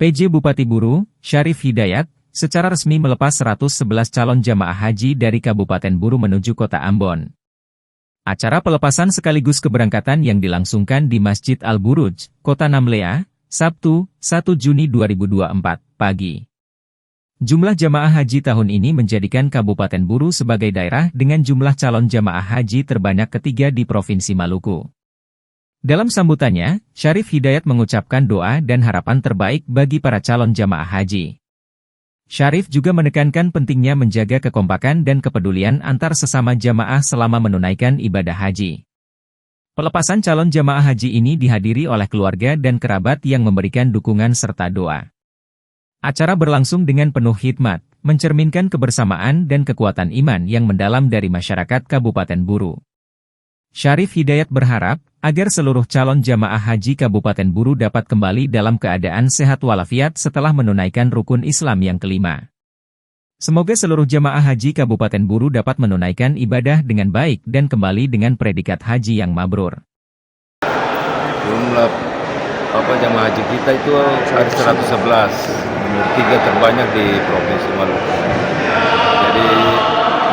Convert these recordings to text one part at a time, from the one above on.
PJ Bupati Buru, Syarif Hidayat, secara resmi melepas 111 calon jamaah haji dari Kabupaten Buru menuju Kota Ambon. Acara pelepasan sekaligus keberangkatan yang dilangsungkan di Masjid Al-Buruj, Kota Namlea, Sabtu, 1 Juni 2024, pagi. Jumlah jamaah haji tahun ini menjadikan Kabupaten Buru sebagai daerah dengan jumlah calon jamaah haji terbanyak ketiga di Provinsi Maluku. Dalam sambutannya, Syarif Hidayat mengucapkan doa dan harapan terbaik bagi para calon jamaah haji. Syarif juga menekankan pentingnya menjaga kekompakan dan kepedulian antar sesama jamaah selama menunaikan ibadah haji. Pelepasan calon jamaah haji ini dihadiri oleh keluarga dan kerabat yang memberikan dukungan serta doa. Acara berlangsung dengan penuh hikmat, mencerminkan kebersamaan dan kekuatan iman yang mendalam dari masyarakat Kabupaten Buru. Syarif Hidayat berharap agar seluruh calon jamaah haji Kabupaten Buru dapat kembali dalam keadaan sehat walafiat setelah menunaikan rukun Islam yang kelima. Semoga seluruh jamaah haji Kabupaten Buru dapat menunaikan ibadah dengan baik dan kembali dengan predikat haji yang mabrur. Jumlah jamaah haji kita itu ada 111, nomor 3 terbanyak di Provinsi Maluku. Jadi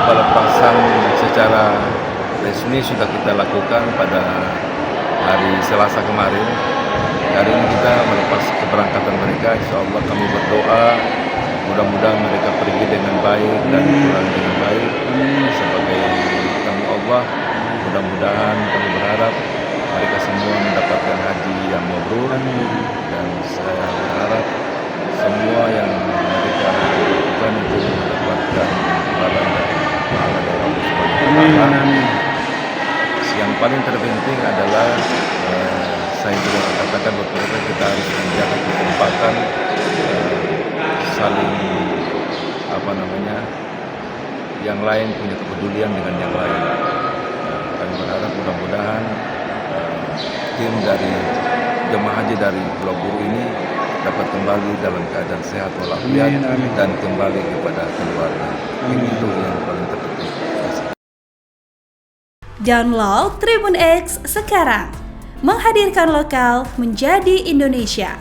pelepasan secara resmi sudah kita lakukan pada hari Selasa kemarin. Hari ini kita melepas keberangkatan mereka. Insya Allah kami berdoa mudah-mudahan mereka pergi dengan baik dan pulang dengan baik. Sebagai tamu Allah, mudah-mudahan kami berharap mereka semua mendapatkan haji yang mabrur, dan saya berharap semua yang mereka lakukan itu mendapatkan imbalan dari Allah Subhanahu wa Ta'ala. Yang paling terpenting adalah saya juga katakan betul-betul kita harus menjaga kekompakan, saling yang lain punya kepedulian dengan yang lain. Kami berharap mudah-mudahan tim dari jemaah haji dari Pulau Buru ini dapat kembali dalam keadaan sehat walafiat dan kembali kepada keluarga. Ini itu yang paling terpenting. Download Tribun X sekarang, menghadirkan lokal menjadi Indonesia.